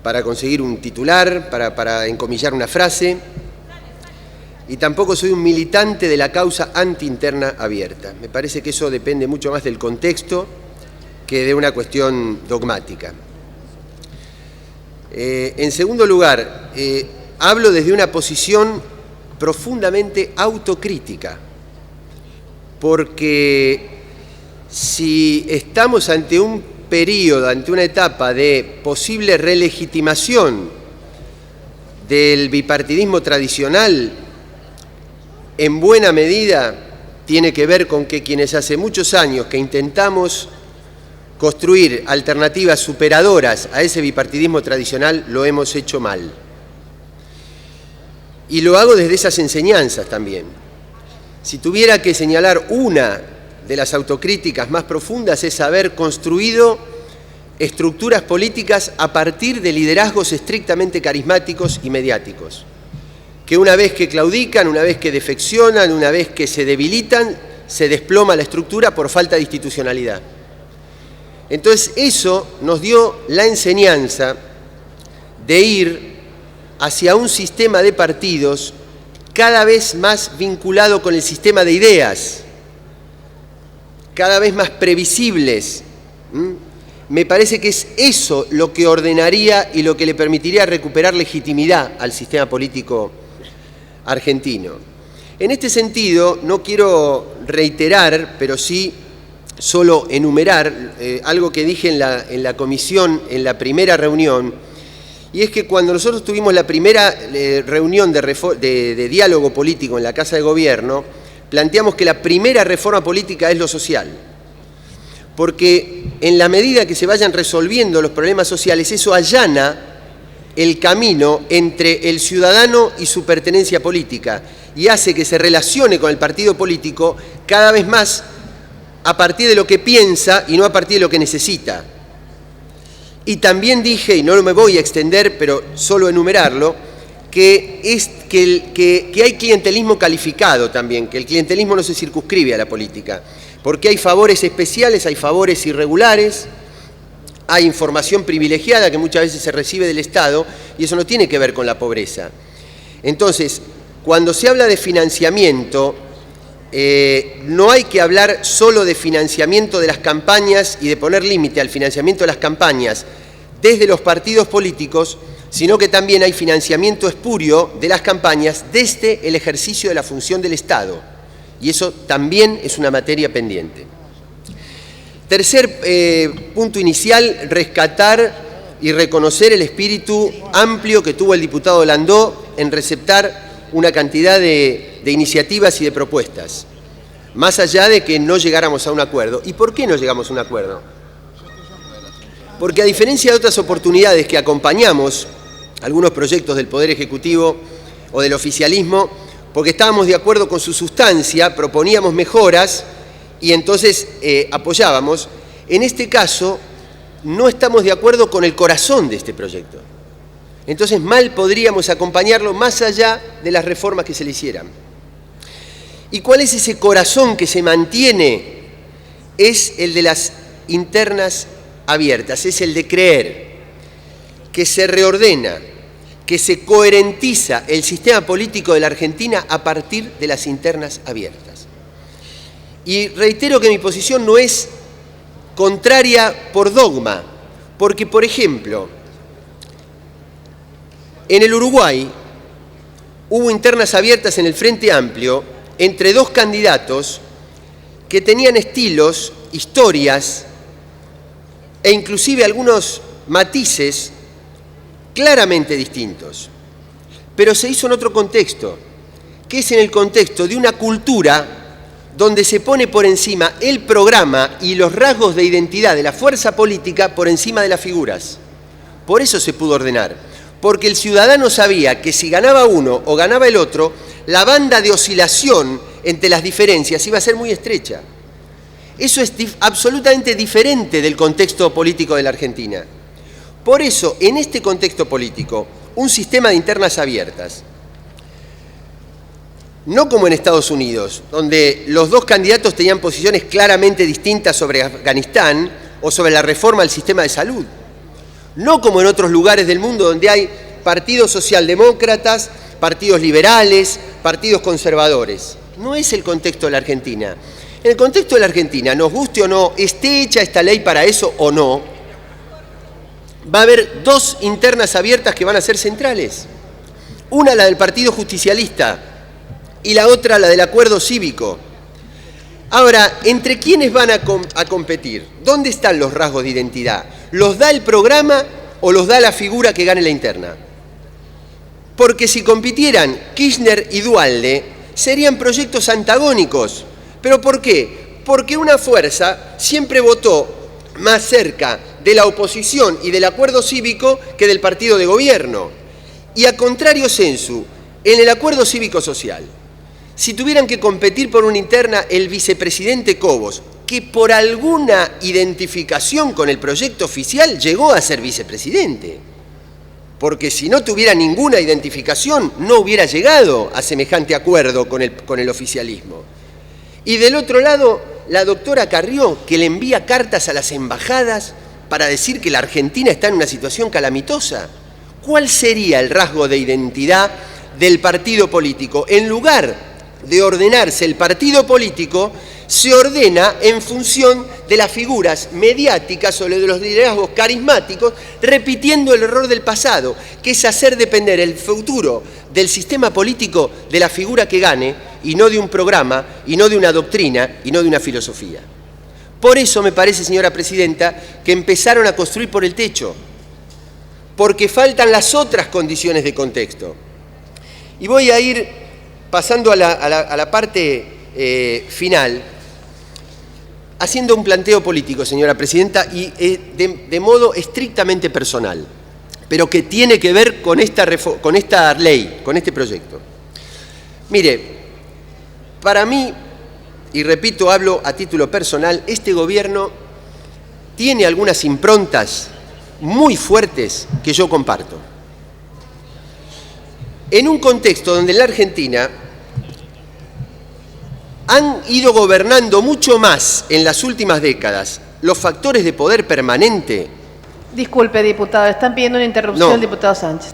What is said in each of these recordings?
para conseguir un titular, para encomillar una frase, y tampoco soy un militante de la causa anti-interna abierta. Me parece que eso depende mucho más del contexto que de una cuestión dogmática. En segundo lugar, hablo desde una posición profundamente autocrítica, porque si estamos ante un periodo, ante una etapa de posible relegitimación del bipartidismo tradicional, en buena medida tiene que ver con que quienes hace muchos años que intentamos construir alternativas superadoras a ese bipartidismo tradicional lo hemos hecho mal. Y lo hago desde esas enseñanzas también. Si tuviera que señalar una de las autocríticas más profundas es haber construido estructuras políticas a partir de liderazgos estrictamente carismáticos y mediáticos, que una vez que claudican, una vez que defeccionan, una vez que se debilitan, se desploma la estructura por falta de institucionalidad. Entonces eso nos dio la enseñanza de ir hacia un sistema de partidos cada vez más vinculado con el sistema de ideas, cada vez más previsibles. Me parece que es eso lo que ordenaría y lo que le permitiría recuperar legitimidad al sistema político argentino. En este sentido, no quiero reiterar, pero sí solo enumerar algo que dije en la comisión, en la primera reunión, y es que cuando nosotros tuvimos la primera reunión de diálogo político en la Casa de Gobierno, planteamos que la primera reforma política es lo social, porque en la medida que se vayan resolviendo los problemas sociales, eso allana el camino entre el ciudadano y su pertenencia política y hace que se relacione con el partido político cada vez más a partir de lo que piensa y no a partir de lo que necesita. Y también dije, y no me voy a extender, pero solo enumerarlo, que hay clientelismo calificado también, que el clientelismo no se circunscribe a la política, porque hay favores especiales, hay favores irregulares, hay información privilegiada que muchas veces se recibe del Estado y eso no tiene que ver con la pobreza. Entonces, cuando se habla de financiamiento, no hay que hablar solo de financiamiento de las campañas y de poner límite al financiamiento de las campañas desde los partidos políticos, sino que también hay financiamiento espurio de las campañas desde el ejercicio de la función del Estado. Y eso también es una materia pendiente. Tercer punto inicial, rescatar y reconocer el espíritu amplio que tuvo el diputado Landó en receptar una cantidad de iniciativas y de propuestas, más allá de que no llegáramos a un acuerdo. ¿Y por qué no llegamos a un acuerdo? Porque a diferencia de otras oportunidades que acompañamos algunos proyectos del Poder Ejecutivo o del oficialismo, porque estábamos de acuerdo con su sustancia, proponíamos mejoras y entonces apoyábamos, en este caso no estamos de acuerdo con el corazón de este proyecto. Entonces mal podríamos acompañarlo más allá de las reformas que se le hicieran. ¿Y cuál es ese corazón que se mantiene? Es el de las internas abiertas, es el de creer que se reordena, que se coherentiza el sistema político de la Argentina a partir de las internas abiertas. Y reitero que mi posición no es contraria por dogma, porque, por ejemplo, en el Uruguay hubo internas abiertas en el Frente Amplio entre dos candidatos que tenían estilos, historias e inclusive algunos matices claramente distintos. Pero se hizo en otro contexto, que es en el contexto de una cultura donde se pone por encima el programa y los rasgos de identidad de la fuerza política por encima de las figuras. Por eso se pudo ordenar, porque el ciudadano sabía que si ganaba uno o ganaba el otro, la banda de oscilación entre las diferencias iba a ser muy estrecha. Eso es absolutamente diferente del contexto político de la Argentina. Por eso, en este contexto político, un sistema de internas abiertas, no como en Estados Unidos, donde los dos candidatos tenían posiciones claramente distintas sobre Afganistán o sobre la reforma del sistema de salud. No como en otros lugares del mundo donde hay partidos socialdemócratas, partidos liberales, partidos conservadores. No es el contexto de la Argentina. En el contexto de la Argentina, nos guste o no, esté hecha esta ley para eso o no, va a haber dos internas abiertas que van a ser centrales. Una la del Partido Justicialista y la otra la del Acuerdo Cívico. Ahora, ¿entre quiénes van a competir? ¿Dónde están los rasgos de identidad? ¿Los da el programa o los da la figura que gane la interna? Porque si compitieran Kirchner y Duhalde, serían proyectos antagónicos. ¿Pero por qué? Porque una fuerza siempre votó más cerca de la oposición y del acuerdo cívico que del partido de gobierno. Y a contrario sensu, en el acuerdo cívico-social, si tuvieran que competir por una interna el vicepresidente Cobos, que por alguna identificación con el proyecto oficial llegó a ser vicepresidente, porque si no tuviera ninguna identificación no hubiera llegado a semejante acuerdo con el oficialismo. Y del otro lado, la doctora Carrió, que le envía cartas a las embajadas para decir que la Argentina está en una situación calamitosa. ¿Cuál sería el rasgo de identidad del partido político? En lugar de ordenarse el partido político, se ordena en función de las figuras mediáticas o de los liderazgos carismáticos, repitiendo el error del pasado, que es hacer depender el futuro del sistema político de la figura que gane, y no de un programa, y no de una doctrina, y no de una filosofía. Por eso me parece, señora presidenta, que empezaron a construir por el techo, porque faltan las otras condiciones de contexto. Y voy a ir pasando a la parte final, haciendo un planteo político, señora presidenta, y de modo estrictamente personal, pero que tiene que ver con esta ley, con este proyecto. Mire, para mí, y repito, hablo a título personal, este gobierno tiene algunas improntas muy fuertes que yo comparto. En un contexto donde en la Argentina han ido gobernando mucho más en las últimas décadas los factores de poder permanente. Disculpe, diputado, están pidiendo una interrupción, No. diputado Sánchez.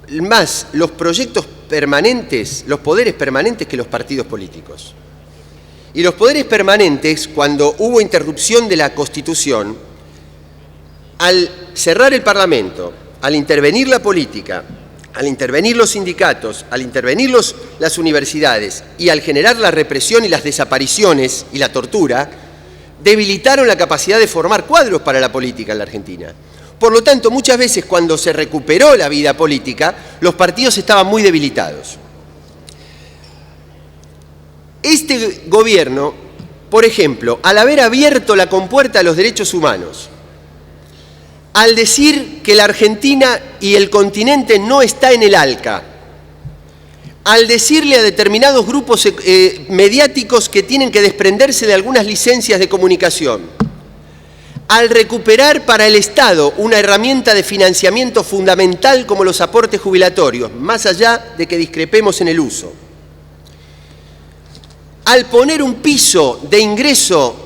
Más los proyectos permanentes, los poderes permanentes que los partidos políticos. Y los poderes permanentes, cuando hubo interrupción de la Constitución, al cerrar el Parlamento, al intervenir la política, al intervenir los sindicatos, al intervenir las universidades y al generar la represión y las desapariciones y la tortura, debilitaron la capacidad de formar cuadros para la política en la Argentina. Por lo tanto, muchas veces cuando se recuperó la vida política, los partidos estaban muy debilitados. Este gobierno, por ejemplo, al haber abierto la compuerta a los derechos humanos, al decir que la Argentina y el continente no está en el ALCA, al decirle a determinados grupos mediáticos que tienen que desprenderse de algunas licencias de comunicación, al recuperar para el Estado una herramienta de financiamiento fundamental como los aportes jubilatorios, más allá de que discrepemos en el uso, al poner un piso de ingreso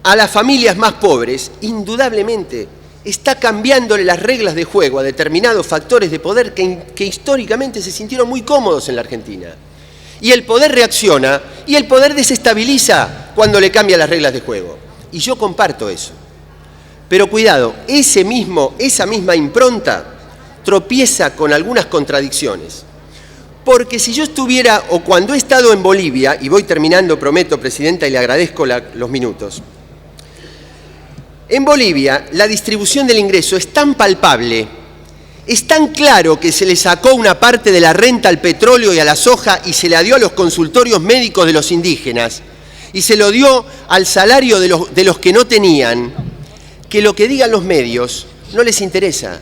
a las familias más pobres, indudablemente está cambiándole las reglas de juego a determinados factores de poder que históricamente se sintieron muy cómodos en la Argentina. Y el poder reacciona y el poder desestabiliza cuando le cambia las reglas de juego. Y yo comparto eso. Pero cuidado, esa misma impronta tropieza con algunas contradicciones. Porque si yo estuviera, o cuando he estado en Bolivia, y voy terminando, prometo, presidenta, y le agradezco los minutos. En Bolivia, la distribución del ingreso es tan palpable, es tan claro que se le sacó una parte de la renta al petróleo y a la soja y se la dio a los consultorios médicos de los indígenas y se lo dio al salario de los que no tenían, que lo que digan los medios no les interesa.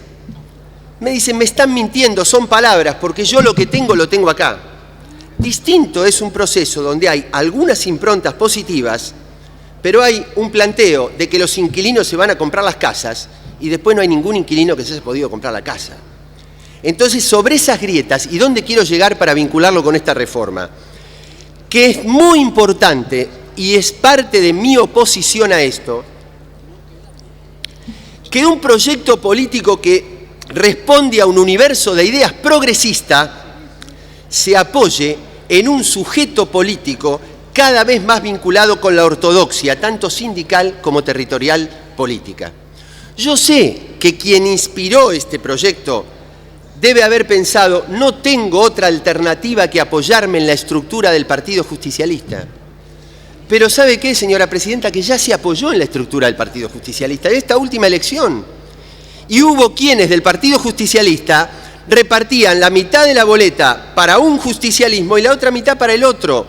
Me dicen, me están mintiendo, son palabras, porque yo lo que tengo lo tengo acá. Distinto es un proceso donde hay algunas improntas positivas, pero hay un planteo de que los inquilinos se van a comprar las casas y después no hay ningún inquilino que se haya podido comprar la casa. Entonces, sobre esas grietas, ¿y dónde quiero llegar para vincularlo con esta reforma? Que es muy importante y es parte de mi oposición a esto, que un proyecto político que responde a un universo de ideas progresista se apoye en un sujeto político cada vez más vinculado con la ortodoxia, tanto sindical como territorial política. Yo sé que quien inspiró este proyecto debe haber pensado, no tengo otra alternativa que apoyarme en la estructura del Partido Justicialista. Pero ¿sabe qué, señora Presidenta? Que ya se apoyó en la estructura del Partido Justicialista en esta última elección. Y hubo quienes del Partido Justicialista repartían la mitad de la boleta para un justicialismo y la otra mitad para el otro.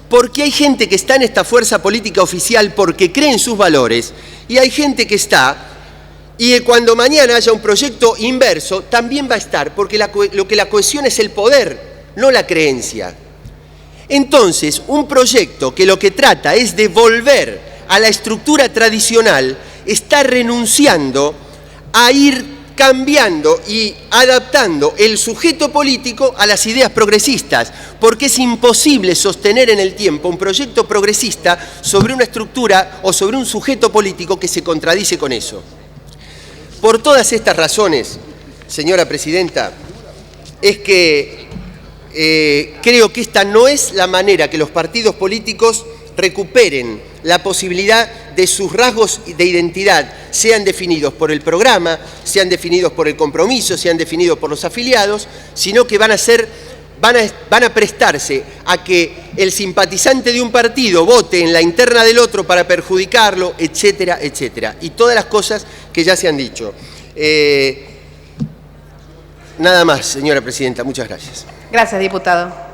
Porque hay gente que está en esta fuerza política oficial porque cree en sus valores y hay gente que está y cuando mañana haya un proyecto inverso también va a estar porque lo que la cohesiona es el poder, no la creencia. Entonces, un proyecto que lo que trata es de volver a la estructura tradicional está renunciando a ir cambiando y adaptando el sujeto político a las ideas progresistas, porque es imposible sostener en el tiempo un proyecto progresista sobre una estructura o sobre un sujeto político que se contradice con eso. Por todas estas razones, señora Presidenta, es que creo que esta no es la manera que los partidos políticos recuperen la posibilidad de sus rasgos de identidad, sean definidos por el programa, sean definidos por el compromiso, sean definidos por los afiliados, sino que van a prestarse a que el simpatizante de un partido vote en la interna del otro para perjudicarlo, etcétera, etcétera. Y todas las cosas que ya se han dicho. Nada más, señora Presidenta. Muchas gracias. Gracias, diputado.